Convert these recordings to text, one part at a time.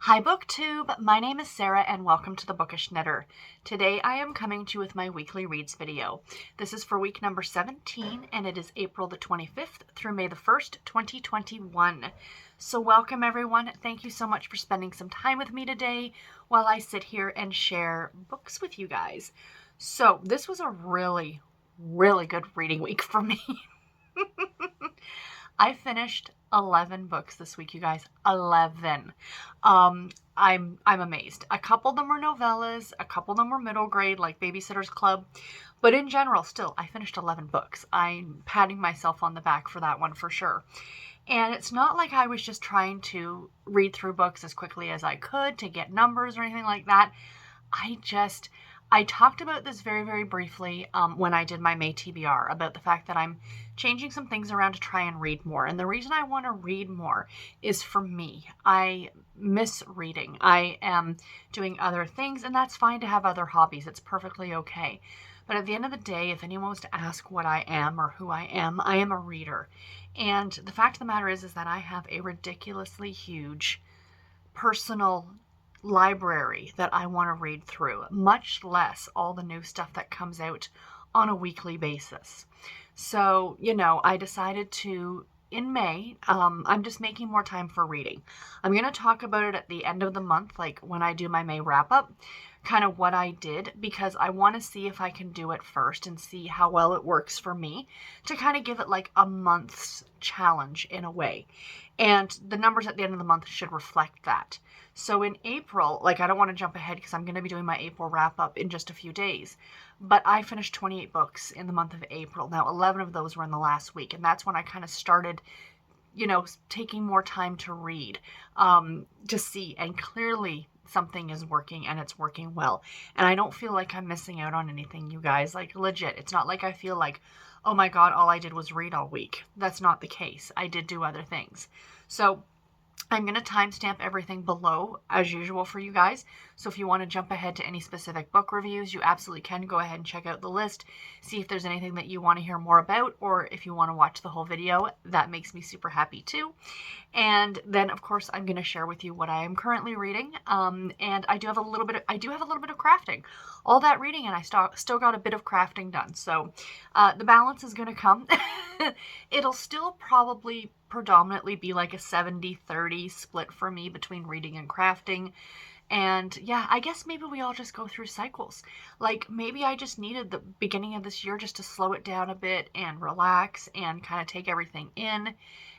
Hi BookTube, my name is Sarah and welcome to the Bookish Knitter. Today I am coming to you with my weekly reads video. This is for week number 17 and it is April the 25th through May the 1st, 2021. So welcome everyone. Thank you so much for spending some time with me today while I sit here and share books with you guys. So this was a really good reading week for me. I finished 11 books this week, you guys. 11. I'm amazed. A couple of them were novellas, a couple of them were middle grade, like Babysitter's Club. But in general, still, I finished 11 books. I'm patting myself on the back for that one for sure. And it's not like I was just trying to read through books as quickly as I could to get numbers or anything like that. I talked about this very briefly when I did my May TBR about the fact that I'm changing some things around to try and read more. And the reason I want to read more is for me. I miss reading. I am doing other things, and that's fine to have other hobbies. It's perfectly okay. But at the end of the day, if anyone was to ask what I am or who I am a reader. And the fact of the matter is that I have a ridiculously huge personal library that I want to read through, much less all the new stuff that comes out on a weekly basis. So, I decided to, in May, I'm just making more time for reading. I'm going to talk about it at the end of the month, like when I do my May wrap up, kind of what I did, because I want to see if I can do it first and see how well it works for me to kind of give it like a month's challenge in a way. And the numbers at the end of the month should reflect that. So in April, I don't want to jump ahead because I'm going to be doing my April wrap up in just a few days, but I finished 28 books in the month of April. Now, 11 of those were in the last week, and that's when I kind of started, taking more time to read, to see, and clearly something is working and it's working well. And I don't feel like I'm missing out on anything, you guys. Like, legit. It's not like I feel like, oh my God, all I did was read all week. That's not the case. I did do other things. So I'm going to timestamp everything below as usual for you guys. So if you want to jump ahead to any specific book reviews, you absolutely can go ahead and check out the list, see if there's anything that you want to hear more about, or if you want to watch the whole video, that makes me super happy too. And then of course I'm going to share with you what I am currently reading. And I do have a little bit of crafting. All that reading and I still got a bit of crafting done. So the balance is going to come. It'll still probably predominantly be like a 70-30 split for me between reading and crafting. And yeah, I guess maybe we all just go through cycles. Like maybe I just needed the beginning of this year just to slow it down a bit and relax and kind of take everything in.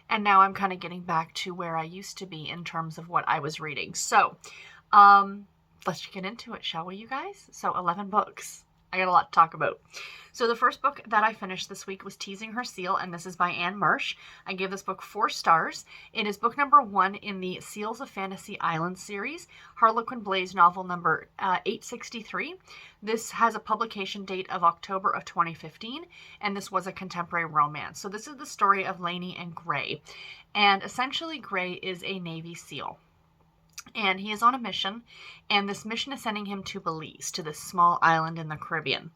And now I'm kind of getting back to where I used to be in terms of what I was reading. So let's get into it, shall we, you guys? So 11 books. I got a lot to talk about. So the first book that I finished this week was Teasing Her Seal, and this is by Marsh. I gave this book 4 stars. It is book number 1 in the Seals of Fantasy Island series, Harlequin Blaze novel number 863. This has a publication date of October of 2015, and this was a contemporary romance. So this is the story of Lainey and Gray, and essentially Gray is a Navy SEAL. And he is on a mission, and this mission is sending him to Belize, to this small island in the Caribbean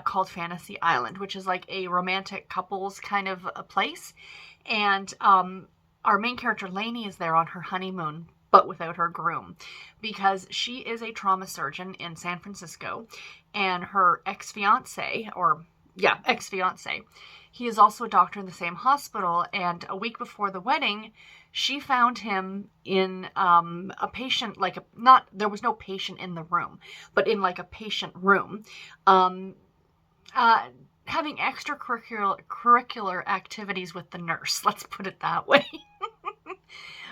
called Fantasy Island, which is like a romantic couples kind of a place. And our main character, Lainey, is there on her honeymoon, but without her groom, because she is a trauma surgeon in San Francisco, and her ex-fiance, he is also a doctor in the same hospital, and a week before the wedding, she found him in a patient, there was no patient in the room, but in like a patient room, having extracurricular activities with the nurse. Let's put it that way.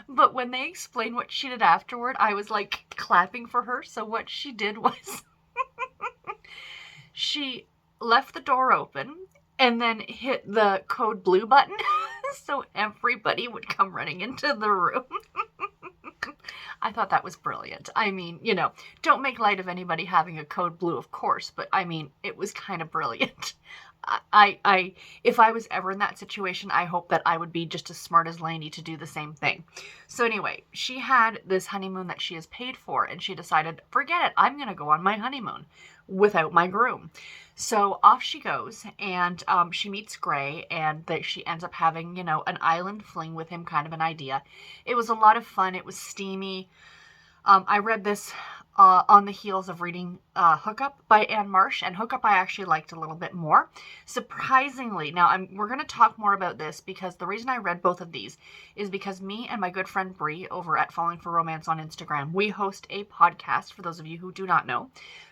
But when they explained what she did afterward, I was like clapping for her. So what she did was she left the door open and then hit the code blue button so everybody would come running into the room. I thought that was brilliant. I mean, don't make light of anybody having a code blue, of course, but I mean, it was kind of brilliant. If I was ever in that situation, I hope that I would be just as smart as Lainey to do the same thing. So anyway, she had this honeymoon that she is paid for, and she decided, forget it, I'm going to go on my honeymoon without my groom. So off she goes, and she meets Gray, and she ends up having, an island fling with him, kind of an idea. It was a lot of fun. It was steamy. I read this on the heels of reading Hookup by Marsh, and Hookup I actually liked a little bit more. Surprisingly, now we're going to talk more about this because the reason I read both of these is because me and my good friend Bree over at Falling for Romance on Instagram, we host a podcast, for those of you who do not know,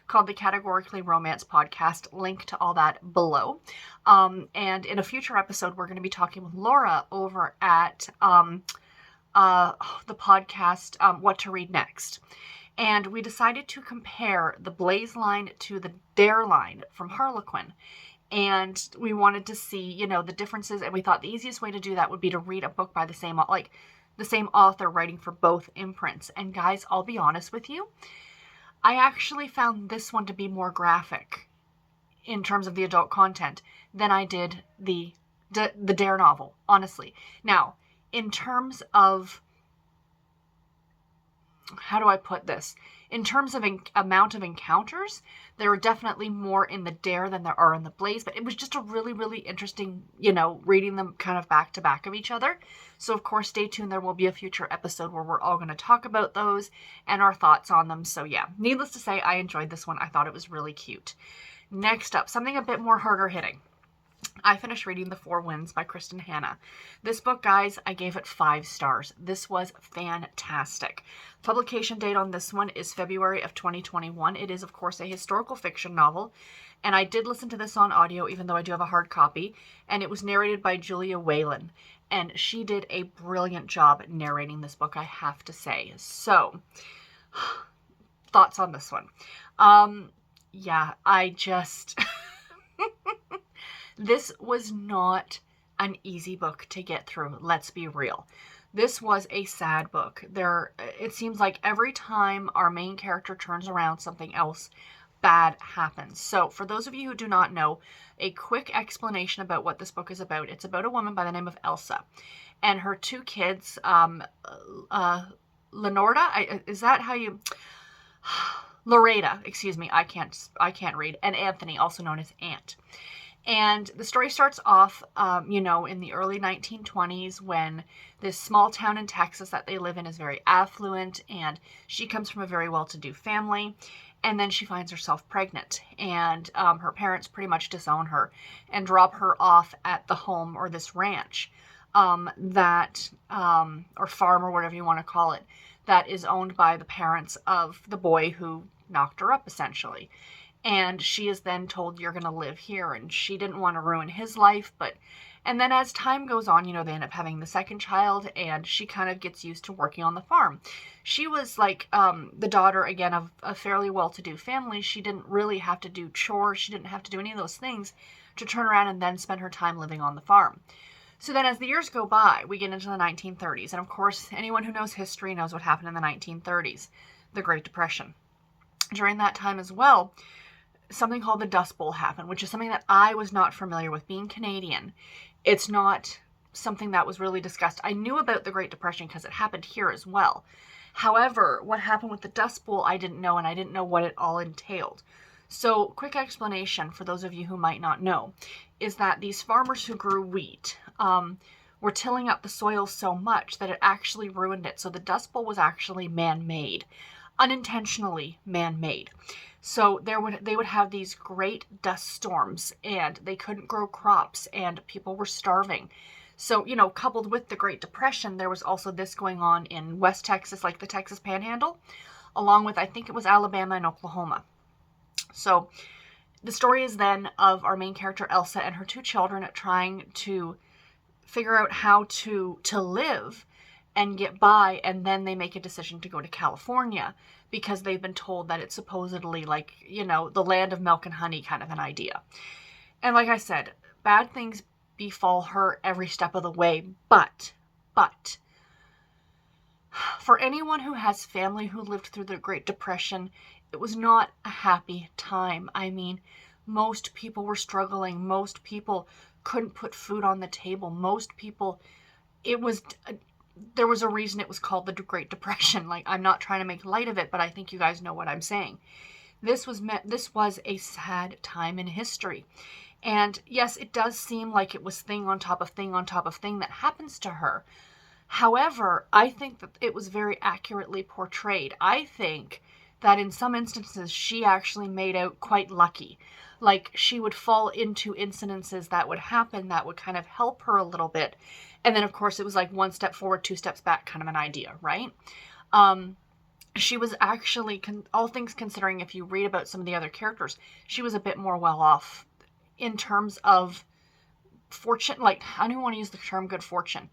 called the Categorically Romance Podcast. Link to all that below. And in a future episode, we're going to be talking with Laura over at the podcast What to Read Next. And we decided to compare the Blaze line to the Dare line from Harlequin. And we wanted to see, the differences. And we thought the easiest way to do that would be to read a book by the same author writing for both imprints. And guys, I'll be honest with you, I actually found this one to be more graphic in terms of the adult content than I did the Dare novel, honestly. Now, in terms of, how do I put this? In terms of amount of encounters, there are definitely more in the Dare than there are in the Blaze, but it was just a really, really interesting, reading them kind of back to back of each other. So of course, stay tuned. There will be a future episode where we're all going to talk about those and our thoughts on them. So yeah, needless to say, I enjoyed this one. I thought it was really cute. Next up, something a bit more harder hitting. I finished reading The Four Winds by Kristin Hannah. This book, guys, I gave it 5 stars. This was fantastic. Publication date on this one is February of 2021. It is, of course, a historical fiction novel, and I did listen to this on audio, even though I do have a hard copy, and it was narrated by Julia Whalen, and she did a brilliant job narrating this book, I have to say. So, thoughts on this one? Yeah, I just... This was not an easy book to get through, let's be real. This was a sad book. It seems like every time our main character turns around, something else bad happens. So, for those of you who do not know, a quick explanation about what this book is about. It's about a woman by the name of Elsa and her 2 kids, Lenorda, is that how you... Loretta, excuse me, I can't read, and Anthony, also known as Ant. And the story starts off, in the early 1920s when this small town in Texas that they live in is very affluent, and she comes from a very well-to-do family, and then she finds herself pregnant, and her parents pretty much disown her and drop her off at the home, or this ranch, or farm, or whatever you want to call it, that is owned by the parents of the boy who knocked her up, essentially. And she is then told, you're going to live here. And she didn't want to ruin his life. And then as time goes on, they end up having the second child. And she kind of gets used to working on the farm. She was like the daughter, again, of a fairly well-to-do family. She didn't really have to do chores. She didn't have to do any of those things to turn around and then spend her time living on the farm. So then as the years go by, we get into the 1930s. And of course, anyone who knows history knows what happened in the 1930s, the Great Depression. During that time as well, something called the Dust Bowl happened, which is something that I was not familiar with. Being Canadian, it's not something that was really discussed. I knew about the Great Depression because it happened here as well. However, what happened with the Dust Bowl, I didn't know, and I didn't know what it all entailed. So, quick explanation for those of you who might not know, is that these farmers who grew wheat were tilling up the soil so much that it actually ruined it. So the Dust Bowl was actually man-made, unintentionally man-made. So they would have these great dust storms, and they couldn't grow crops, and people were starving. So, coupled with the Great Depression, there was also this going on in West Texas, like the Texas Panhandle, along with, I think it was Alabama and Oklahoma. So the story is then of our main character, Elsa, and her 2 children trying to figure out how to live and get by, and then they make a decision to go to California because they've been told that it's supposedly like, the land of milk and honey kind of an idea. And like I said, bad things befall her every step of the way, but for anyone who has family who lived through the Great Depression, it was not a happy time. I mean, most people were struggling. Most people couldn't put food on the table. Most people, there was a reason it was called the Great Depression. Like, I'm not trying to make light of it, but I think you guys know what I'm saying. This was a sad time in history. And yes, it does seem like it was thing on top of thing on top of thing that happens to her. However, I think that it was very accurately portrayed. I think that in some instances she actually made out quite lucky. Like, she would fall into incidences that would happen that would kind of help her a little bit. And then, of course, it was like one step forward, two steps back kind of an idea, right? She was actually, all things considering, if you read about some of the other characters, she was a bit more well off in terms of fortune. Like, I don't want to use the term good fortune,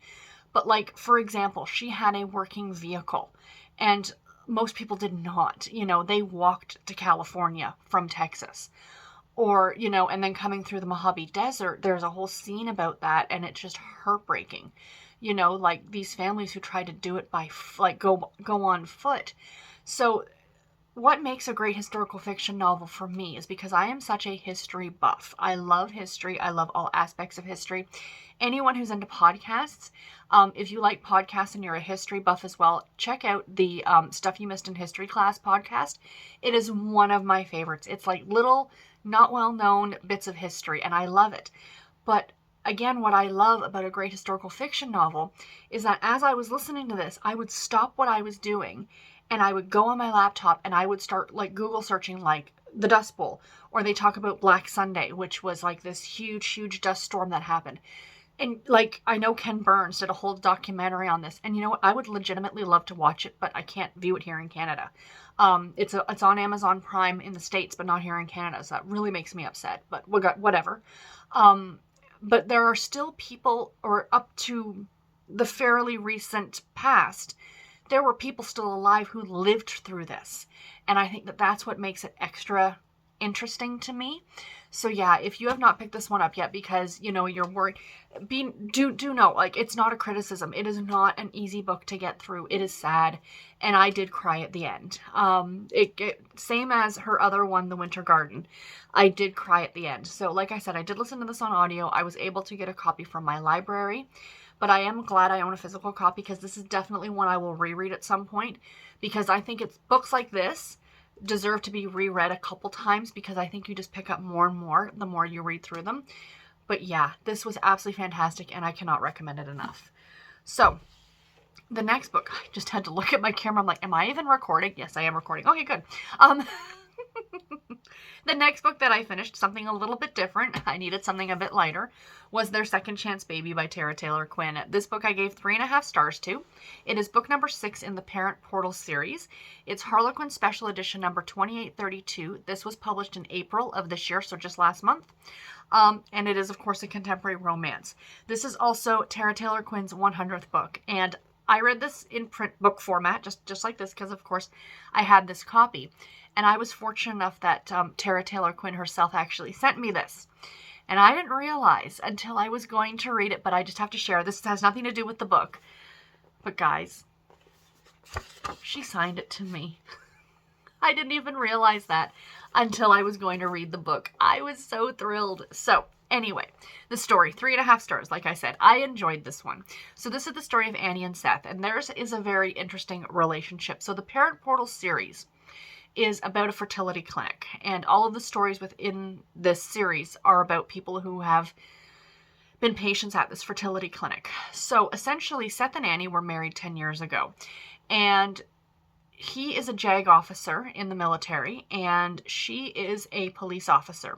but like, for example, she had a working vehicle, and most people did not. They walked to California from Texas. Or, and then coming through the Mojave Desert, there's a whole scene about that, and it's just heartbreaking. Like these families who try to do it by, like, go on foot. So what makes a great historical fiction novel for me is because I am such a history buff. I love history. I love all aspects of history. Anyone who's into podcasts, if you like podcasts and you're a history buff as well, check out the Stuff You Missed in History Class podcast. It is one of my favorites. It's like little, not well-known bits of history, and I love it. But again, what I love about a great historical fiction novel is that as I was listening to this, I would stop what I was doing and I would go on my laptop and I would start like Google searching like the Dust Bowl, or they talk about Black Sunday, which was like this huge, huge dust storm that happened. And like, I know Ken Burns did a whole documentary on this, and you know what? I would legitimately love to watch it, but I can't view it here in Canada. It's on Amazon Prime in the States, but not here in Canada, so that really makes me upset, but whatever. But there are still people, or up to the fairly recent past, there were people still alive who lived through this. And I think that that's what makes it extra interesting to me. So yeah, if you have not picked this one up yet because, you're worried, do know, like, it's not a criticism. It is not an easy book to get through. It is sad. And I did cry at the end. Same as her other one, The Winter Garden. I did cry at the end. So like I said, I did listen to this on audio. I was able to get a copy from my library, but I am glad I own a physical copy because this is definitely one I will reread at some point, because I think it's books like this deserve to be reread a couple times, because I think you just pick up more and more the more you read through them. But yeah, this was absolutely fantastic and I cannot recommend it enough. So the next book, I just had to look at my camera. I'm like, am I even recording? Yes, I am recording. Okay, good. The next book that I finished, something a little bit different, I needed something a bit lighter, was Their Second Chance Baby by Tara Taylor Quinn. This book I gave 3.5 stars to. It is book number 6 in the Parent Portal series. It's Harlequin Special Edition number 2832. This was published in April of this year, so just last month. And it is, of course, a contemporary romance. This is also Tara Taylor Quinn's 100th book, and I read this in print book format, just like this, because, of course, I had this copy. And I was fortunate enough that Tara Taylor Quinn herself actually sent me this. And I didn't realize until I was going to read it, but I just have to share. This has nothing to do with the book. But guys, she signed it to me. I didn't even realize that until I was going to read the book. I was so thrilled. So anyway, the story, 3.5 stars. Like I said, I enjoyed this one. So this is the story of Annie and Seth, and theirs is a very interesting relationship. So the Parent Portal series is about a fertility clinic, and all of the stories within this series are about people who have been patients at this fertility clinic. So essentially, Seth and Annie were married 10 years ago, and he is a JAG officer in the military, and she is a police officer.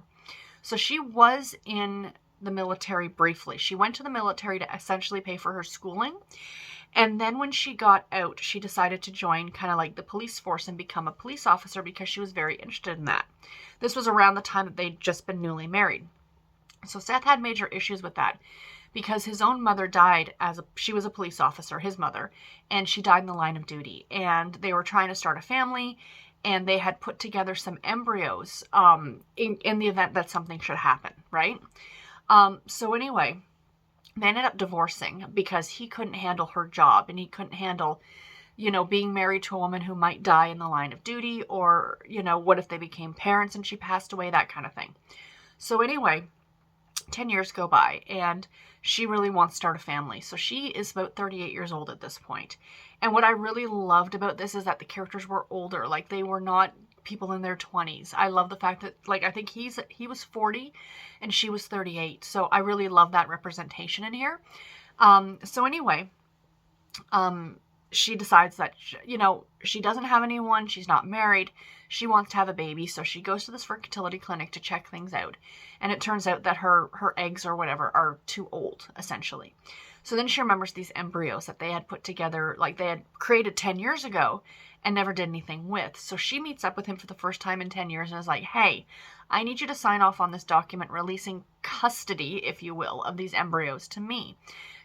So she was in the military briefly. She went to the military to essentially pay for her schooling. And then when she got out, she decided to join kind of like the police force and become a police officer because she was very interested in that. This was around the time that they'd just been newly married. So Seth had major issues with that because his own mother died she was a police officer, his mother, and she died in the line of duty. And they were trying to start a family, and they had put together some embryos in the event that something should happen, right? So anyway, they ended up divorcing because he couldn't handle her job, and he couldn't handle, being married to a woman who might die in the line of duty, or, what if they became parents and she passed away, that kind of thing. So anyway, 10 years go by, and she really wants to start a family. So she is about 38 years old at this point. And what I really loved about this is that the characters were older. Like, they were not people in their 20s. I love the fact that, like, I think he was 40 and she was 38. So I really love that representation in here. So anyway, she decides that, she doesn't have anyone. She's not married. She wants to have a baby. So she goes to this fertility clinic to check things out. And it turns out that her eggs or whatever are too old, essentially. So then she remembers these embryos that they had put together, like they had created 10 years ago and never did anything with. So she meets up with him for the first time in 10 years and is like, hey, I need you to sign off on this document releasing custody, if you will, of these embryos to me,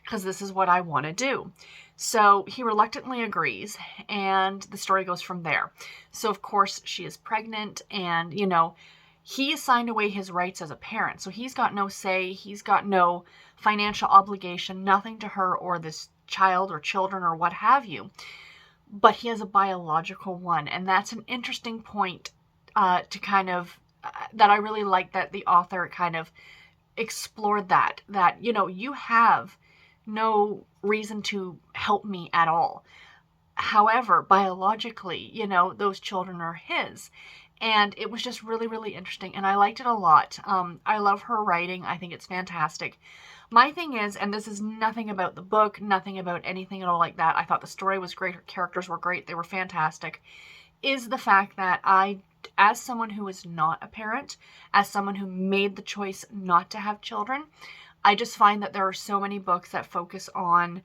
because this is what I want to do. So he reluctantly agrees, and the story goes from there. So, of course, she is pregnant, and, he signed away his rights as a parent. So he's got no say. He's got no financial obligation, nothing to her or this child or children or what have you. But he has a biological one, and that's an interesting point to kind of, that I really like that the author kind of explored that, you have no reason to help me at all. However, biologically, those children are his. And it was just really, really interesting. And I liked it a lot. I love her writing. I think it's fantastic. My thing is, and this is nothing about the book, nothing about anything at all like that. I thought the story was great. Her characters were great. They were fantastic. Is the fact that as someone who is not a parent, as someone who made the choice not to have children, I just find that there are so many books that focus on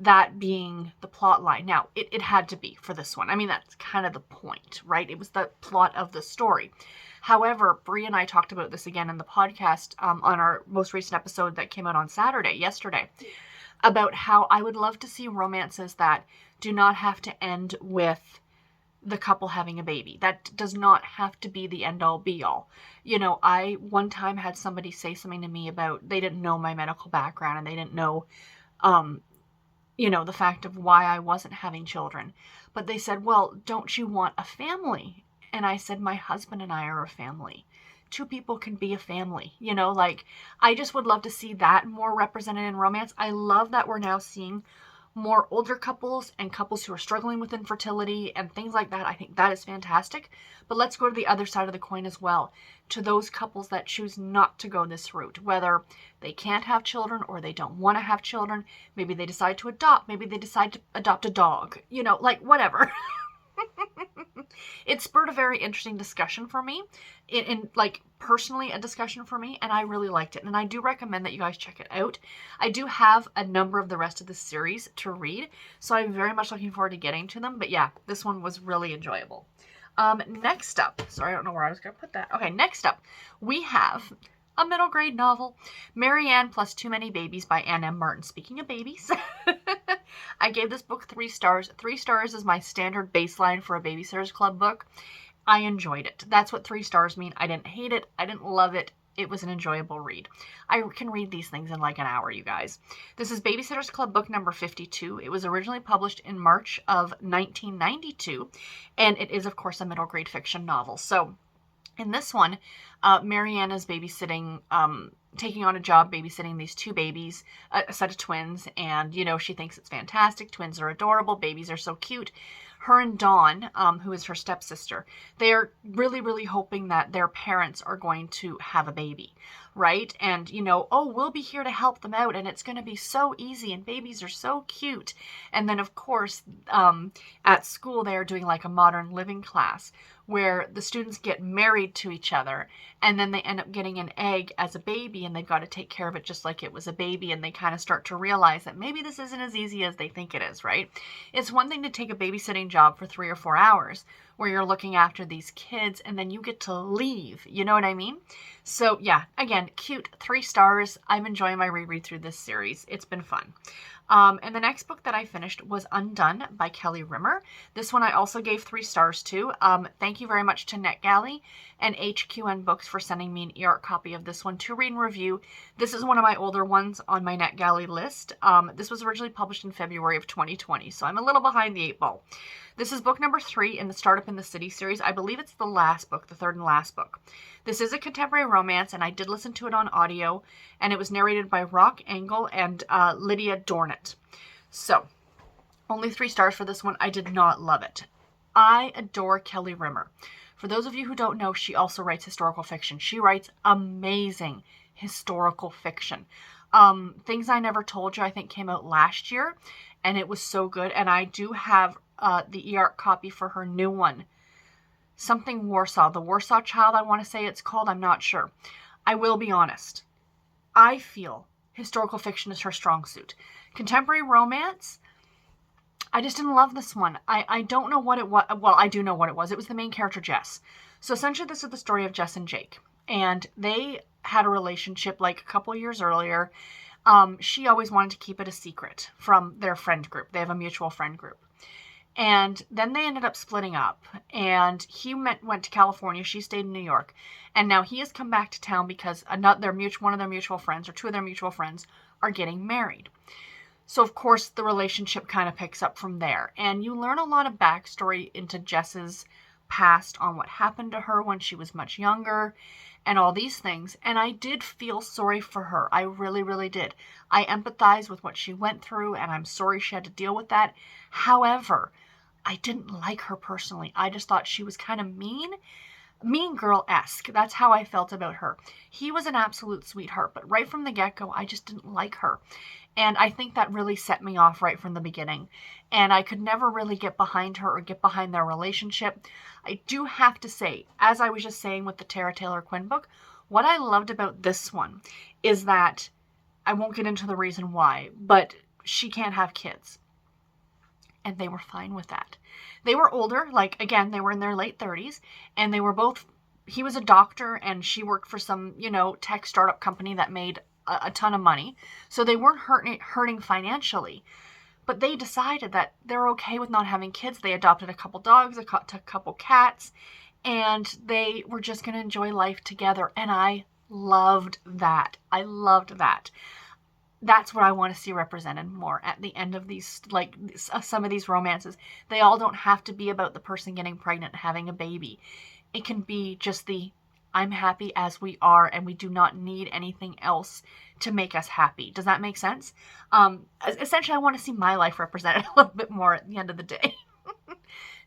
that being the plot line. Now, it had to be for this one. I mean, that's kind of the point, right? It was the plot of the story. However, Bree and I talked about this again in the podcast on our most recent episode that came out on yesterday, about how I would love to see romances that do not have to end with the couple having a baby. That does not have to be the end-all be-all. I one time had somebody say something to me about they didn't know my medical background and they didn't know, the fact of why I wasn't having children. But they said, well, don't you want a family? And I said, my husband and I are a family. Two people can be a family. I just would love to see that more represented in romance. I love that we're now seeing more older couples and couples who are struggling with infertility and things like that. I think that is fantastic. But let's go to the other side of the coin as well. To those couples that choose not to go this route, whether they can't have children or they don't want to have children. Maybe they decide to adopt. Maybe they decide to adopt a dog. Whatever. It spurred a very interesting discussion for me, personally a discussion for me, and I really liked it. And I do recommend that you guys check it out. I do have a number of the rest of the series to read, so I'm very much looking forward to getting to them. But yeah, this one was really enjoyable. Next up, sorry, I don't know where I was going to put that. Okay, next up, we have a middle grade novel, Mary Ann Plus Too Many Babies by Ann M. Martin. Speaking of babies, I gave this book 3 stars. 3 stars is my standard baseline for a Babysitter's Club book. I enjoyed it. That's what 3 stars mean. I didn't hate it. I didn't love it. It was an enjoyable read. I can read these things in like an hour, you guys. This is Babysitter's Club book number 52. It was originally published in March of 1992, and it is, of course, a middle grade fiction novel. So in this one, Mary Ann is babysitting, taking on a job babysitting these 2 babies, a set of twins, and, she thinks it's fantastic. Twins are adorable. Babies are so cute. Her and Dawn, who is her stepsister, they are really, really hoping that their parents are going to have a baby, right? And, we'll be here to help them out, and it's going to be so easy, and babies are so cute. And then, of course, at school, they are doing like a modern living class where the students get married to each other, and then they end up getting an egg as a baby, and they've got to take care of it just like it was a baby, and they kind of start to realize that maybe this isn't as easy as they think it is, right? It's one thing to take a babysitting job for 3 or 4 hours where you're looking after these kids, and then you get to leave, you know what I mean? So yeah, again, cute, 3 stars. I'm enjoying my reread through this series. It's been fun. And the next book that I finished was Undone by Kelly Rimmer. This one I also gave 3 stars to. Thank you very much to NetGalley and HQN Books for sending me an e-art copy of this one to read and review. This is one of my older ones on my NetGalley list. This was originally published in February of 2020, so I'm a little behind the 8 ball. This is book number 3 in the Startup in the City series. I believe it's the last book, the 3rd and last book. This is a contemporary romance, and I did listen to it on audio, and it was narrated by Rock Engel and Lydia Dornett. So, only 3 stars for this one. I did not love it. I adore Kelly Rimmer. For those of you who don't know, she also writes historical fiction. She writes amazing historical fiction. Things I Never Told You, I think, came out last year, and it was so good. And I do have the e-arc copy for her new one. Something Warsaw. The Warsaw Child, I want to say it's called. I'm not sure. I will be honest. I feel historical fiction is her strong suit. Contemporary romance, I just didn't love this one. I don't know what it was. Well, I do know what it was. It was the main character, Jess. So essentially, this is the story of Jess and Jake. And they had a relationship like a couple years earlier. She always wanted to keep it a secret from their friend group. They have a mutual friend group. And then they ended up splitting up. And he went to California. She stayed in New York. And now he has come back to town because one of their mutual friends, or two of their mutual friends, are getting married. So, of course, the relationship kind of picks up from there. And you learn a lot of backstory into Jess's past on what happened to her when she was much younger and all these things. And I did feel sorry for her. I really, really did. I empathize with what she went through, and I'm sorry she had to deal with that. However, I didn't like her personally. I just thought she was kind of mean girl-esque. That's how I felt about her. He was an absolute sweetheart, but right from the get-go, I just didn't like her. And I think that really set me off right from the beginning. And I could never really get behind her or get behind their relationship. I do have to say, as I was just saying with the Tara Taylor Quinn book, what I loved about this one is that, I won't get into the reason why, but she can't have kids. And they were fine with that. They were older, like, again, they were in their late 30s, and they were both, he was a doctor, and she worked for some, tech startup company that made a ton of money. So they weren't hurting financially, but they decided that they're okay with not having kids. They adopted a couple dogs, a couple cats, and they were just going to enjoy life together. And I loved that. I loved that. That's what I want to see represented more at the end of these, like some of these romances. They all don't have to be about the person getting pregnant and having a baby. It can be just I'm happy as we are, and we do not need anything else to make us happy. Does that make sense? Essentially, I want to see my life represented a little bit more at the end of the day.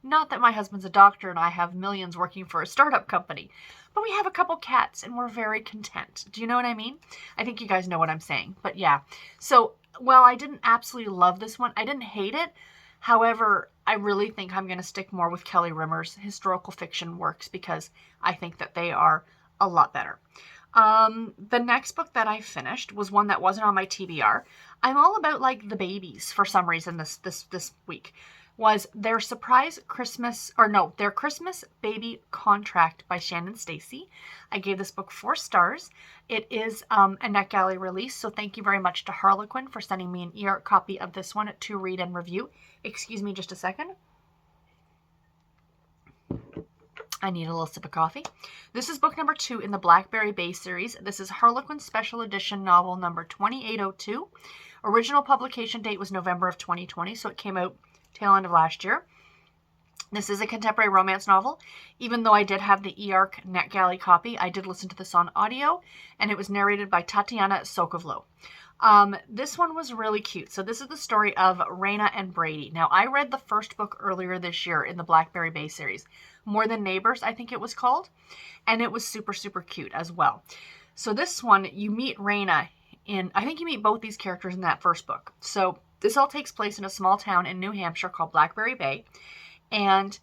Not that my husband's a doctor and I have millions working for a startup company, but we have a couple cats and we're very content. Do you know what I mean? I think you guys know what I'm saying. But yeah, so while I didn't absolutely love this one, I didn't hate it. However, I really think I'm going to stick more with Kelly Rimmer's historical fiction works because I think that they are a lot better. The next book that I finished was one that wasn't on my TBR. I'm all about like the babies for some reason this week. Was their Christmas Baby Contract by Shannon and Stacey. I gave this book 4 stars. It is a NetGalley release, so thank you very much to Harlequin for sending me an e-arc copy of this one to read and review. Excuse me just a second. I need a little sip of coffee. This is book number 2 in the Blackberry Bay series. This is Harlequin Special Edition novel number 2802. Original publication date was November of 2020, so it came out tail end of last year. This is a contemporary romance novel. Even though I did have the e-arc NetGalley copy, I did listen to this on audio, and it was narrated by Tatiana Sokovlo. This one was really cute. So this is the story of Raina and Brady. Now, I read the first book earlier this year in the Blackberry Bay series, More Than Neighbors, I think it was called, and it was super, super cute as well. So this one, you meet Raina I think you meet both these characters in that first book. So this all takes place in a small town in New Hampshire called Blackberry Bay, and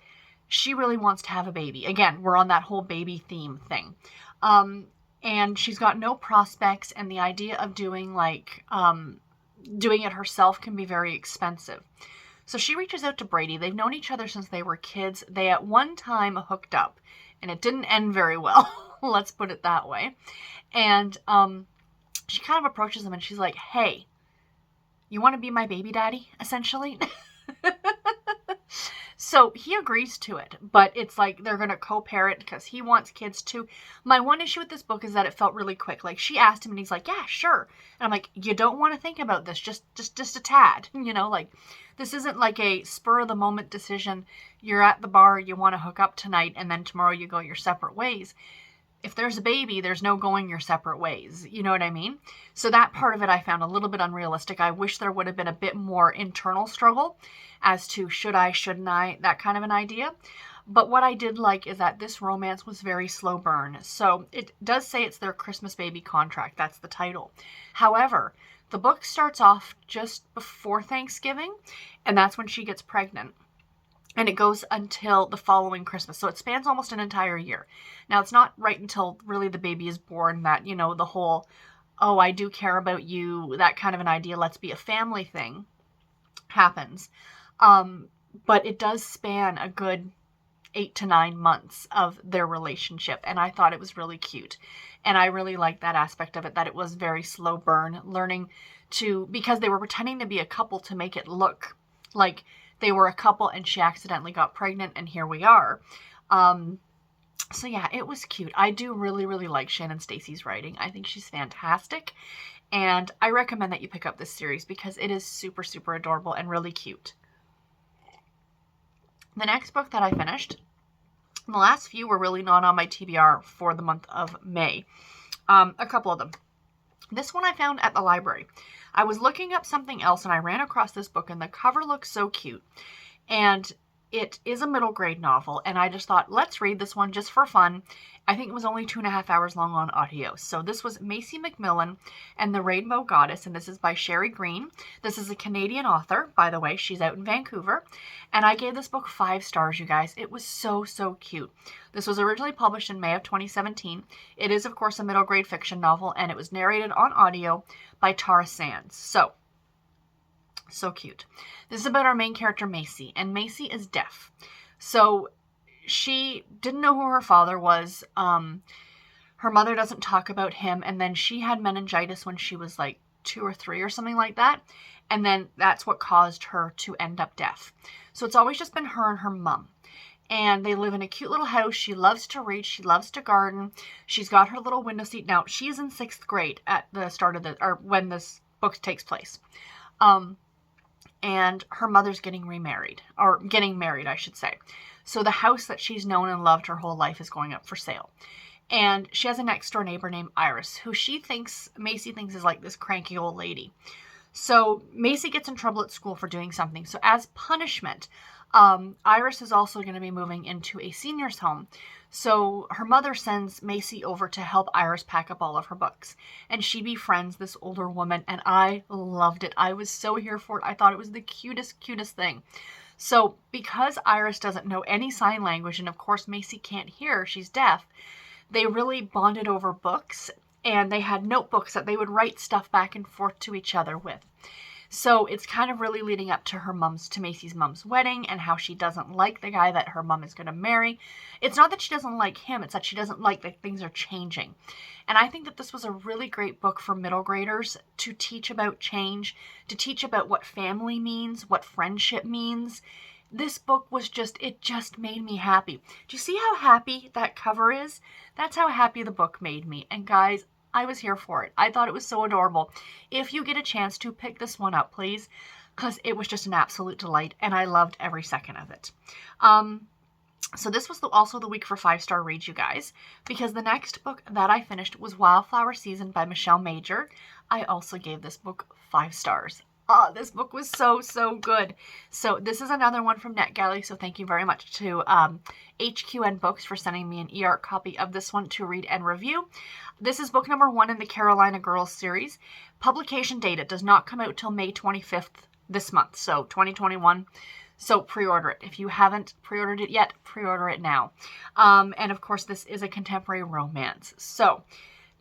she really wants to have a baby. Again, we're on that whole baby theme thing. And she's got no prospects, and the idea of doing it herself can be very expensive. So she reaches out to Brady. They've known each other since they were kids. They at one time hooked up, and it didn't end very well. Let's put it that way. And she kind of approaches him, and she's like, hey, you want to be my baby daddy, essentially? So he agrees to it, but it's like they're going to co-parent because he wants kids too. My one issue with this book is that it felt really quick. Like, she asked him and he's like, yeah, sure. And I'm like, you don't want to think about this, just a tad, like this isn't like a spur of the moment decision. You're at the bar, you want to hook up tonight, and then tomorrow you go your separate ways. if there's a baby, there's no going your separate ways. You know what I mean? So that part of it I found a little bit unrealistic. I wish there would have been a bit more internal struggle as to should I, shouldn't I, that kind of an idea. But what I did like is that this romance was very slow burn. So it does say it's their Christmas baby contract. That's the title. However, the book starts off just before Thanksgiving, and that's when she gets pregnant. And it goes until the following Christmas. So it spans almost an entire year. Now, it's not right until really the baby is born that, you know, the whole, oh, I do care about you, that kind of an idea, let's be a family thing happens. But it does span a good 8 to 9 months of their relationship. And I thought it was really cute. And I really liked that aspect of it, that it was very slow burn, learning to, because they were pretending to be a couple to make it look like they were a couple and she accidentally got pregnant and here we are. So yeah, it was cute. I do really, really like Shannon Stacey's writing. I think she's fantastic. And I recommend that you pick up this series because it is super, super adorable and really cute. The next book that I finished, the last few were really not on my TBR for the month of May. A couple of them. This one I found at the library. I was looking up something else and I ran across this book and the cover looks so cute. And it is a middle grade novel and I just thought, let's read this one just for fun. I think it was only 2.5 hours long on audio. So this was Macy McMillan and the Rainbow Goddess, and this is by Shari Green. This is a Canadian author, by the way. She's out in Vancouver. And I gave this book 5 stars, you guys. It was so, so cute. This was originally published in May of 2017. It is, of course, a middle grade fiction novel, and it was narrated on audio by Tara Sands. So cute. This is about our main character, Macy, and Macy is deaf. So she didn't know who her father was. Her mother doesn't talk about him, and then she had meningitis when she was like 2 or 3 or something like that, and then that's what caused her to end up deaf. So it's always just been her and her mom. And they live in a cute little house. She loves to read. She loves to garden. She's got her little window seat. Now, she's in 6th grade at the start of or when this book takes place. And her mother's getting remarried, or getting married, I should say. So the house that she's known and loved her whole life is going up for sale. And she has a next door neighbor named Iris, who Macy thinks is like this cranky old lady. So Macy gets in trouble at school for doing something. So as punishment, Iris is also going to be moving into a senior's home. So her mother sends Macy over to help Iris pack up all of her books. And she befriends this older woman, and I loved it. I was so here for it. I thought it was the cutest, cutest thing. So because Iris doesn't know any sign language, and of course Macy can't hear, she's deaf, they really bonded over books, and they had notebooks that they would write stuff back and forth to each other with. So it's kind of really leading up to Macy's mom's wedding and how she doesn't like the guy that her mom is going to marry. It's not that she doesn't like him, it's that she doesn't like that things are changing. And I think that this was a really great book for middle graders to teach about change, to teach about what family means, what friendship means. This book was it just made me happy. Do you see how happy that cover is? That's how happy the book made me. And guys, I was here for it. I thought it was so adorable. If you get a chance to pick this one up, please, because it was just an absolute delight, and I loved every second of it. So this was also the week for 5-star reads, you guys, because the next book that I finished was Wildflower Season by Michelle Major. I also gave this book 5 stars. Oh, this book was so, so good. So this is another one from NetGalley, so thank you very much to HQN Books for sending me an e-art copy of this one to read and review. This is book number 1 in the Carolina Girls series. Publication date, it does not come out till May 25th this month, so 2021. So pre-order it. If you haven't pre-ordered it yet, pre-order it now. And of course, this is a contemporary romance. So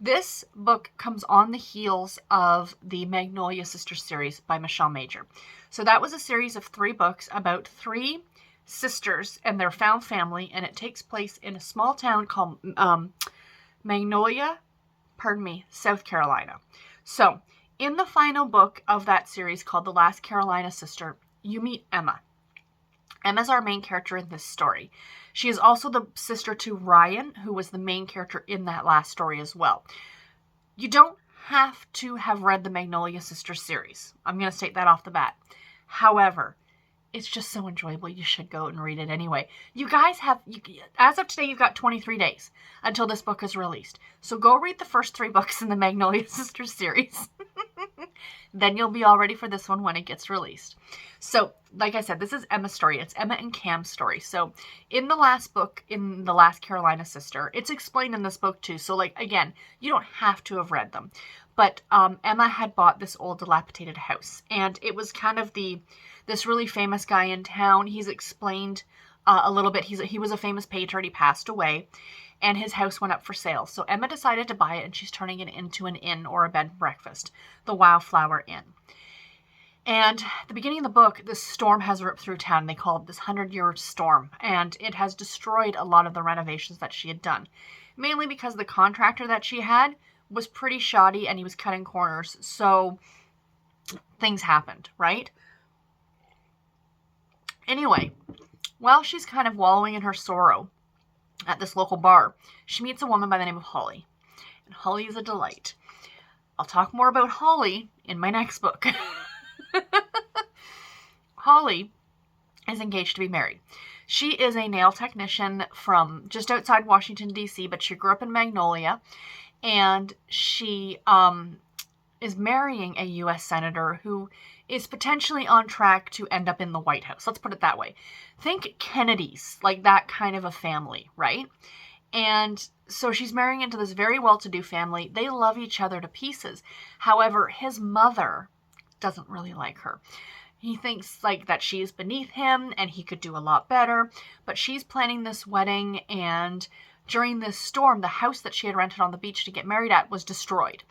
this book comes on the heels of the Magnolia Sisters series by Michelle Major. So that was a series of 3 books about 3 sisters and their found family, and it takes place in a small town called Magnolia, South Carolina. So in the final book of that series called The Last Carolina Sister, you meet Emma. Emma's our main character in this story. She is also the sister to Ryan, who was the main character in that last story as well. You don't have to have read the Magnolia Sisters series. I'm going to state that off the bat. However, It's just so enjoyable. You should go and read it anyway. You guys have, as of today, you've got 23 days until this book is released. So go read the first 3 books in the Magnolia Sisters series. Then you'll be all ready for this one when it gets released. So, like I said, this is Emma's story. It's Emma and Cam's story. So, in the last book, in The Last Carolina Sister, it's explained in this book too. So, like, again, you don't have to have read them. But Emma had bought this old dilapidated house. And it was kind of this really famous guy in town. He's explained a little bit. He was a famous patron. He passed away. And his house went up for sale. So Emma decided to buy it, and she's turning it into an inn or a bed and breakfast, the Wildflower Inn. And at the beginning of the book, this storm has ripped through town. They call it this 100-year storm, and it has destroyed a lot of the renovations that she had done, mainly because the contractor that she had was pretty shoddy and he was cutting corners. So things happened, right? Anyway, while she's kind of wallowing in her sorrow, at this local bar, she meets a woman by the name of Holly. And Holly is a delight. I'll talk more about Holly in my next book. Holly is engaged to be married. She is a nail technician from just outside Washington, D.C., but she grew up in Magnolia. And she is marrying a U.S. senator who is potentially on track to end up in the White House. Let's put it that way. Think Kennedys, like that kind of a family, right? And so she's marrying into this very well-to-do family. They love each other to pieces. However, his mother doesn't really like her. He thinks like that she's beneath him and he could do a lot better. But she's planning this wedding, and during this storm, the house that she had rented on the beach to get married at was destroyed.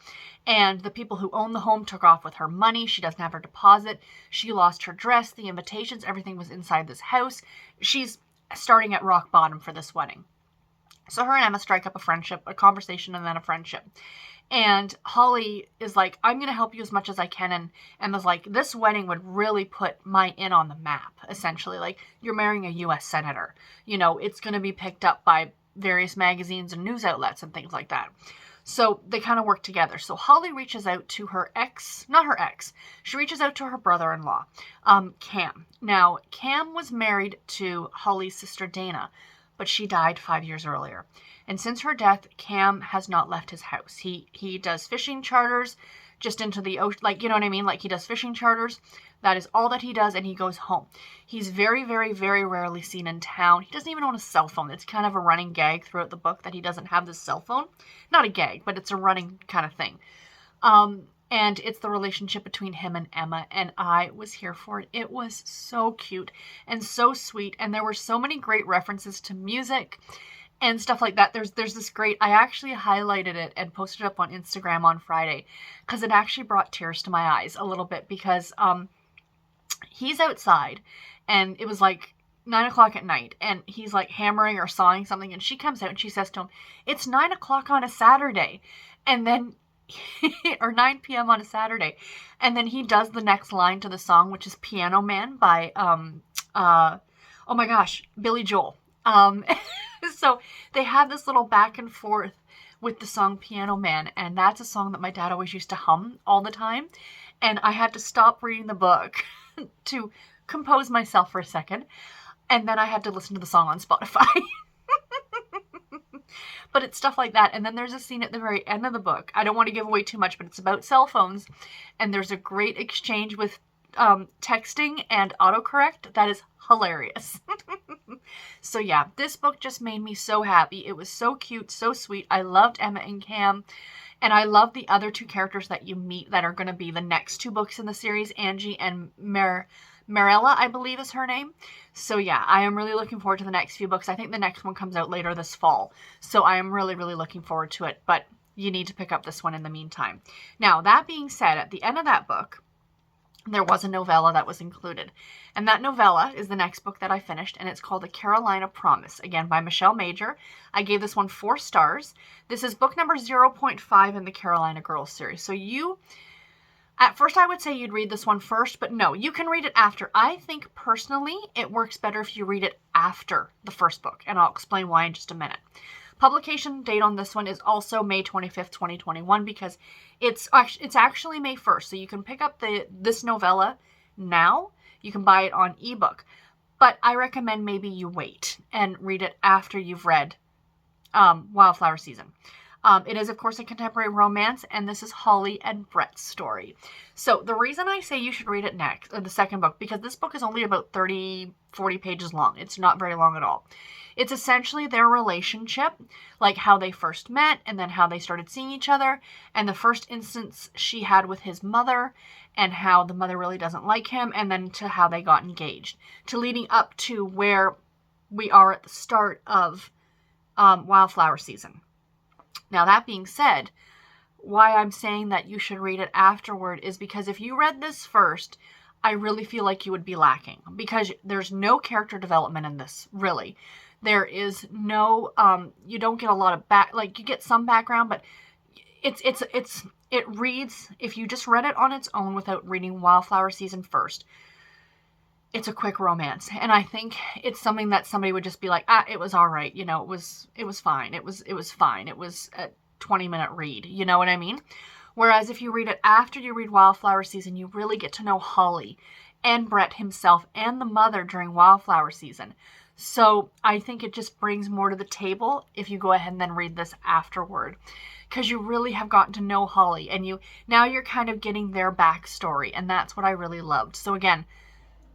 And the people who owned the home took off with her money. She doesn't have her deposit. She lost her dress, the invitations, everything was inside this house. She's starting at rock bottom for this wedding. So her and Emma strike up a friendship, a conversation, and then a friendship. And Holly is like, I'm going to help you as much as I can. And Emma's like, this wedding would really put my inn on the map, essentially. Like, you're marrying a U.S. senator. You know, it's going to be picked up by various magazines and news outlets and things like that. So they kind of work together. So Holly reaches out to her she reaches out to her brother-in-law, Cam. Now, Cam was married to Holly's sister Dana, but she died 5 years earlier. And since her death, Cam has not left his house. He does fishing charters just into the ocean, like, you know what I mean? Like, he does fishing charters. That is all that he does, and he goes home. He's very, very, very rarely seen in town. He doesn't even own a cell phone. It's kind of a running gag throughout the book that he doesn't have this cell phone. Not a gag, but it's a running kind of thing. And it's the relationship between him and Emma, and I was here for it. It was so cute and so sweet, and there were so many great references to music and stuff like that. There's this great, I actually highlighted it and posted it up on Instagram on Friday, because it actually brought tears to my eyes a little bit, because he's outside, and it was like 9 o'clock at night, and he's like hammering or sawing something, and she comes out and she says to him, it's 9 o'clock on a Saturday, and then or 9 p.m. on a Saturday, and then he does the next line to the song, which is Piano Man by oh my gosh, Billy Joel. So they have this little back and forth with the song Piano Man, and that's a song that my dad always used to hum all the time, and I had to stop reading the book to compose myself for a second, and then I had to listen to the song on Spotify. But it's stuff like that. And then there's a scene at the very end of the book. I don't want to give away too much, but it's about cell phones, and there's a great exchange with texting and autocorrect that is hilarious. So yeah, this book just made me so happy. It was so cute, so sweet. I loved Emma and Cam. And I love the other 2 characters that you meet that are going to be the next 2 books in the series, Angie and Marilla, I believe is her name. So yeah, I am really looking forward to the next few books. I think the next one comes out later this fall. So I am really, really looking forward to it. But you need to pick up this one in the meantime. Now, that being said, at the end of that book, there was a novella that was included. And that novella is the next book that I finished, and it's called The Carolina Promise, again by Michelle Major. I gave this one 4 stars. This is book number 0.5 in the Carolina Girls series. So at first I would say you'd read this one first, but no, you can read it after. I think personally it works better if you read it after the first book, and I'll explain why in just a minute. Publication date on this one is also May 25th, 2021, because it's actually May 1st. So you can pick up this novella now. You can buy it on ebook. But I recommend maybe you wait and read it after you've read Wildflower Season. It is, of course, a contemporary romance, and this is Holly and Brett's story. So the reason I say you should read it next, the second book, because this book is only about 30, 40 pages long. It's not very long at all. It's essentially their relationship, like how they first met and then how they started seeing each other, and the first instance she had with his mother and how the mother really doesn't like him, and then to how they got engaged, to leading up to where we are at the start of Wildflower Season. Now, that being said, why I'm saying that you should read it afterward is because if you read this first, I really feel like you would be lacking, because there's no character development in this, really. There is no, you don't get a lot of you get some background, but it reads, if you just read it on its own without reading Wildflower Season first, it's a quick romance. And I think it's something that somebody would just be like, it was all right. You know, it was fine. It was fine. It was a 20-minute read. You know what I mean? Whereas if you read it after you read Wildflower Season, you really get to know Holly and Brett himself and the mother during Wildflower Season. So I think it just brings more to the table if you go ahead and then read this afterward, because you really have gotten to know Holly, and now you're kind of getting their backstory, and that's what I really loved. So again,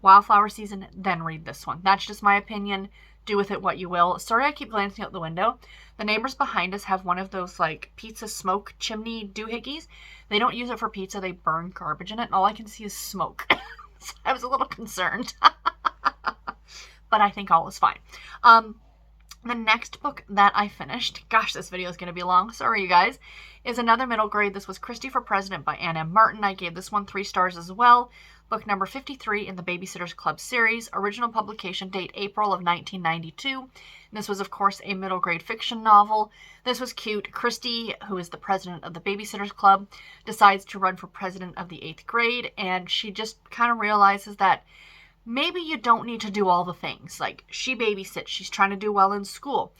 Wildflower Season, then read this one. That's just my opinion. Do with it what you will. Sorry, I keep glancing out the window. The neighbors behind us have one of those like pizza smoke chimney doohickeys. They don't use it for pizza. They burn garbage in it, and all I can see is smoke. So I was a little concerned. But I think all is fine. The next book that I finished, gosh, this video is going to be long, sorry you guys, is another middle grade. This was Kristy for President by Ann M. Martin. I gave this one 3 stars as well. Book number 53 in the Babysitters Club series. Original publication date April of 1992. This was, of course, a middle grade fiction novel. This was cute. Kristy, who is the president of the Babysitters Club, decides to run for president of the 8th grade, and she just kind of realizes that maybe you don't need to do all the things. Like, she babysits. She's trying to do well in school.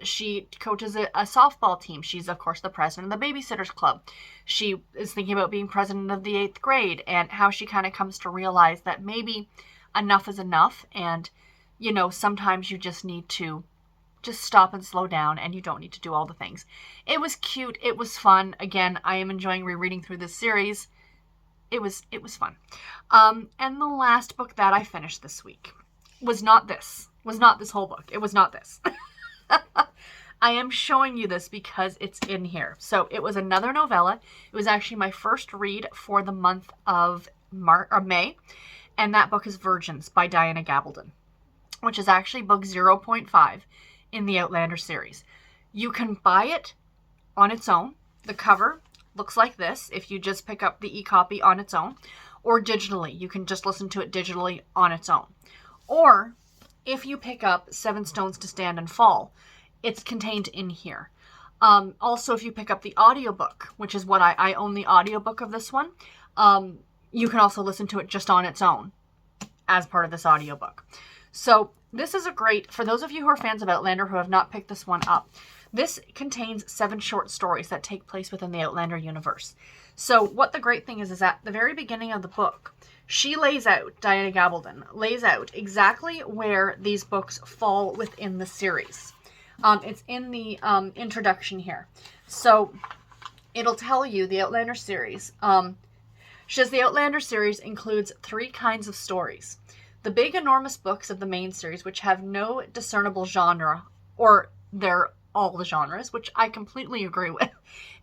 She coaches a softball team. She's, of course, the president of the Babysitters Club. She is thinking about being president of the 8th grade, and how she kind of comes to realize that maybe enough is enough, and, you know, sometimes you just need to just stop and slow down, and you don't need to do all the things. It was cute. It was fun. Again, I am enjoying rereading through this series. It was fun. And the last book that I finished this week was not this whole book. It was not this. I am showing you this because it's in here. So it was another novella. It was actually my first read for the month of May. And that book is Virgins by Diana Gabaldon, which is actually book 0.5 in the Outlander series. You can buy it on its own. The cover looks like this if you just pick up the e-copy on its own, or digitally. You can just listen to it digitally on its own. Or if you pick up 7 Stones to Stand and Fall, it's contained in here. Also, if you pick up the audiobook, which is what I own the audiobook of this one, you can also listen to it just on its own as part of this audiobook. So this is a great, for those of you who are fans of Outlander who have not picked this one up, this contains 7 short stories that take place within the Outlander universe. So what the great thing is at the very beginning of the book, she lays out, Diana Gabaldon lays out exactly where these books fall within the series. It's in the introduction here. So it'll tell you the Outlander series. She says the Outlander series includes 3 kinds of stories. The big, enormous books of the main series, which have no discernible genre, or they're all the genres, which I completely agree with.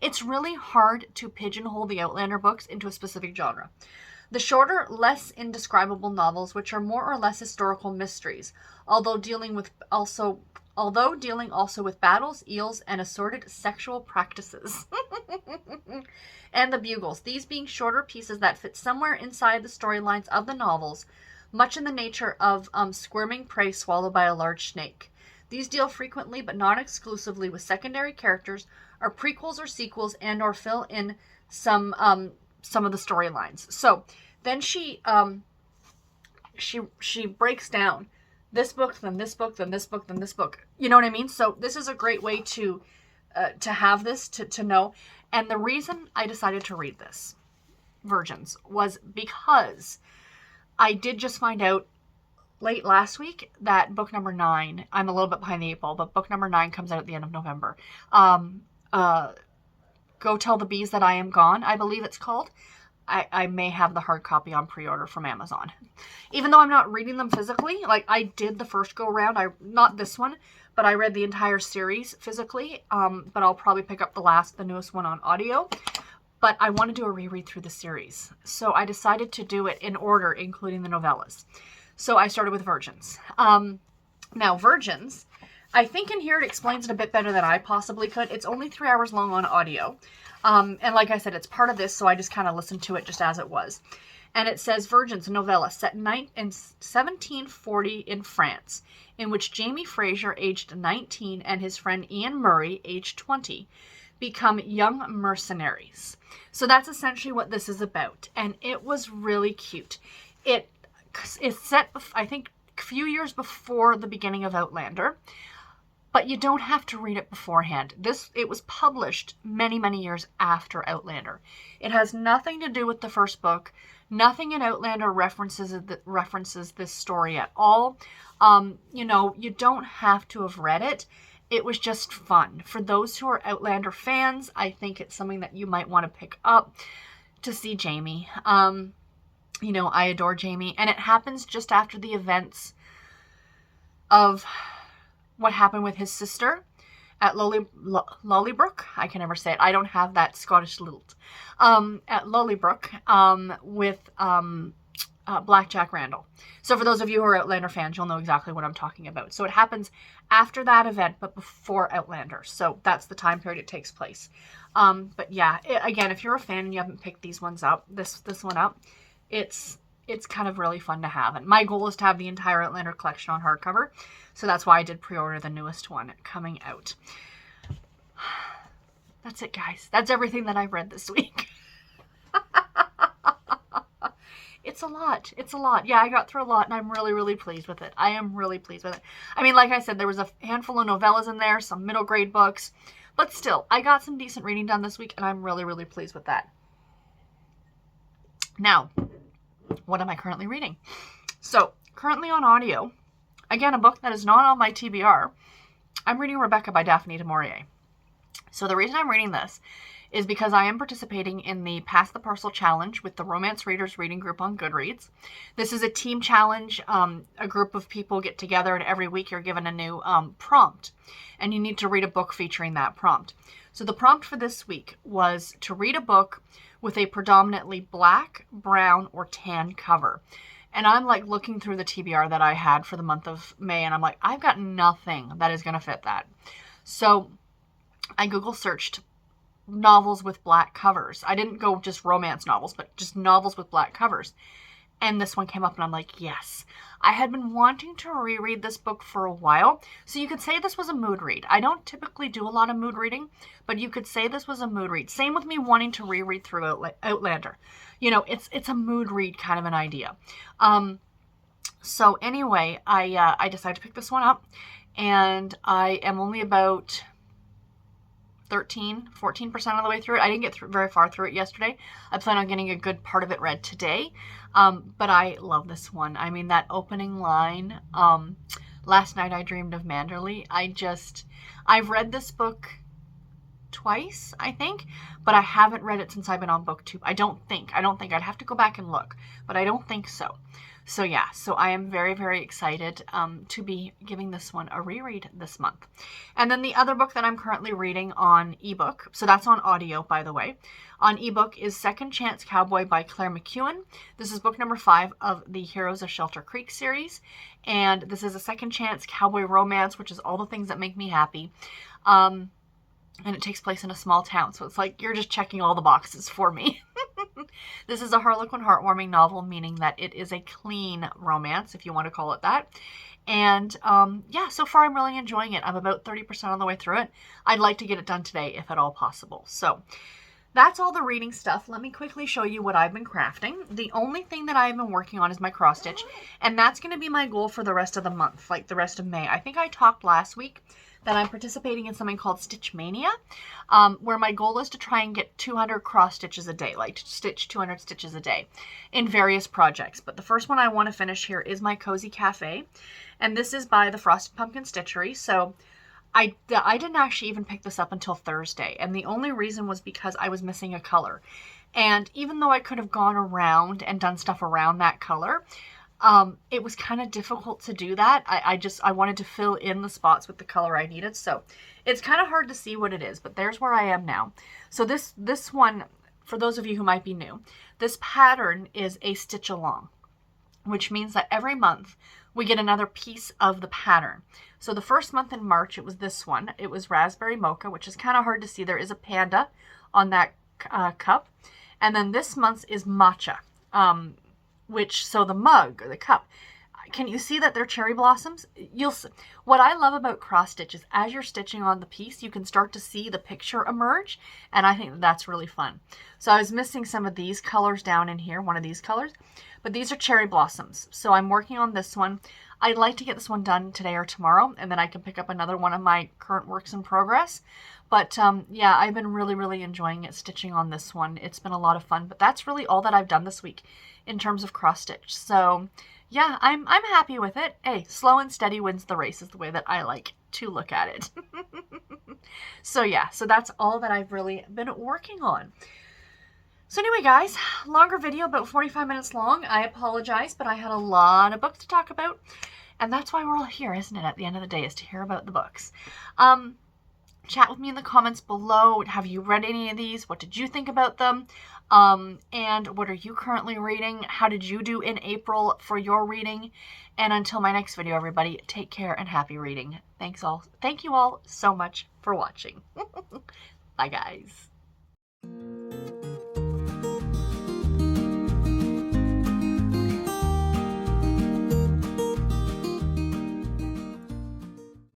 It's really hard to pigeonhole the Outlander books into a specific genre. The shorter, less indescribable novels, which are more or less historical mysteries, although dealing also with battles, eels, and assorted sexual practices. And the bugles, these being shorter pieces that fit somewhere inside the storylines of the novels, much in the nature of squirming prey swallowed by a large snake. These deal frequently, but not exclusively, with secondary characters, are prequels or sequels, and or fill in some of the storylines. So then she breaks down this book, then this book, then this book, then this book. You know what I mean? So this is a great way to have this, to know. And the reason I decided to read this, Virgins, was because I did just find out late last week that book number 9, I'm a little bit behind the 8 ball, but book number 9 comes out at the end of November. Go Tell the Bees That I Am Gone, I believe it's called. I may have the hard copy on pre-order from Amazon. Even though I'm not reading them physically, like I did the first go around, not this one, but I read the entire series physically. But I'll probably pick up the newest one on audio. But I want to do a reread through the series. So I decided to do it in order, including the novellas. So I started with Virgins. Now, Virgins, I think in here it explains it a bit better than I possibly could. It's only 3 hours long on audio. And like I said, it's part of this, so I just kind of listened to it just as it was. And it says, Virgins, a novella set in 1740 in France, in which Jamie Fraser, aged 19, and his friend Ian Murray, aged 20, become young mercenaries. So that's essentially what this is about. And it was really cute. It's set, I think, a few years before the beginning of Outlander. But you don't have to read it beforehand. It was published many, many years after Outlander. It has nothing to do with the first book. Nothing in Outlander references this story at all. You don't have to have read it. It was just fun. For those who are Outlander fans, I think it's something that you might want to pick up to see Jamie. I adore Jamie. And it happens just after the events of what happened with his sister at Lollybrook. I can never say it. I don't have that Scottish lilt. At Lollybrook with Black Jack Randall. So for those of you who are Outlander fans, you'll know exactly what I'm talking about. So it happens after that event, but before Outlander. So that's the time period it takes place. But yeah, again, if you're a fan and you haven't picked these ones up, this one up, it's kind of really fun to have. And my goal is to have the entire Outlander collection on hardcover. So that's why I did pre-order the newest one coming out. That's it, guys. That's everything that I've read this week. It's a lot. It's a lot. Yeah, I got through a lot, and I'm really, really pleased with it. I am really pleased with it. I mean, like I said, there was a handful of novellas in there, some middle grade books. But still, I got some decent reading done this week, and I'm really, really pleased with that. Now, what am I currently reading? So, currently on audio, again, a book that is not on my TBR, I'm reading Rebecca by Daphne du Maurier. So the reason I'm reading this is because I am participating in the Pass the Parcel Challenge with the Romance Readers Reading Group on Goodreads. This is a team challenge. A group of people get together, and every week you're given a new prompt, and you need to read a book featuring that prompt. So the prompt for this week was to read a book with a predominantly black, brown, or tan cover. And I'm like looking through the TBR that I had for the month of May, and I'm like, I've got nothing that is going to fit that. So I Google searched novels with black covers. I didn't go just romance novels, but just novels with black covers. And this one came up, and I'm like, yes. I had been wanting to reread this book for a while. So you could say this was a mood read. I don't typically do a lot of mood reading, but you could say this was a mood read. Same with me wanting to reread through Outlander. It's a mood read kind of an idea. So anyway, I decided to pick this one up, and I am only about 14% of the way through it. I didn't get very far through it yesterday. I plan on getting a good part of it read today. But I love this one. I mean, that opening line, last night I dreamed of Manderley. I've read this book twice, I think, but I haven't read it since I've been on booktube. I don't think. I'd have to go back and look, but I don't think so. So yeah, so I am very, very excited to be giving this one a reread this month. And then the other book that I'm currently reading on ebook, so that's on audio, by the way, on ebook is Second Chance Cowboy by Claire McEwan. This is book number 5 of the Heroes of Shelter Creek series. And this is a second chance cowboy romance, which is all the things that make me happy. And it takes place in a small town. So it's like you're just checking all the boxes for me. This is a Harlequin heartwarming novel, meaning that it is a clean romance, if you want to call it that. And yeah, so far I'm really enjoying it. I'm about 30% on the way through it. I'd like to get it done today, if at all possible. So that's all the reading stuff. Let me quickly show you what I've been crafting. The only thing that I've been working on is my cross stitch, and that's going to be my goal for the rest of the month, like the rest of May. I think I talked last week that I'm participating in something called Stitch Mania, where my goal is to try and get 200 cross stitches a day, like to stitch 200 stitches a day in various projects. But the first one I want to finish here is my Cozy Cafe, and this is by the Frosted Pumpkin Stitchery. So I didn't actually even pick this up until Thursday, and the only reason was because I was missing a color. And even though I could have gone around and done stuff around that color, it was kind of difficult to do that. I wanted to fill in the spots with the color I needed, so it's kind of hard to see what it is, but there's where I am now. So this one, for those of you who might be new, this pattern is a stitch along, which means that every month we get another piece of the pattern. So the first month in March, it was this one. It was Raspberry Mocha, which is kind of hard to see. There is a panda on that cup. And then this month's is Matcha, so the mug or the cup. Can you see that they're cherry blossoms? What I love about cross stitch is as you're stitching on the piece, you can start to see the picture emerge, and I think that's really fun. So I was missing some of these colors down in here, one of these colors, but these are cherry blossoms. So I'm working on this one. I'd like to get this one done today or tomorrow, and then I can pick up another one of my current works in progress. But yeah, I've been really enjoying it, stitching on this one. It's been a lot of fun, but that's really all that I've done this week in terms of cross stitch. So yeah, I'm happy with it. Hey, slow and steady wins the race is the way that I like to look at it. So yeah, so that's all that I've really been working on. So anyway, guys, longer video, about 45 minutes long. I apologize, but I had a lot of books to talk about, and that's why we're all here, isn't it? At the end of the day, is to hear about the books. Chat with me in the comments below. Have you read any of these? What did you think about them? And what are you currently reading? How did you do in April for your reading? And until my next video, everybody, take care and happy reading. Thank you all so much for watching. Bye, guys.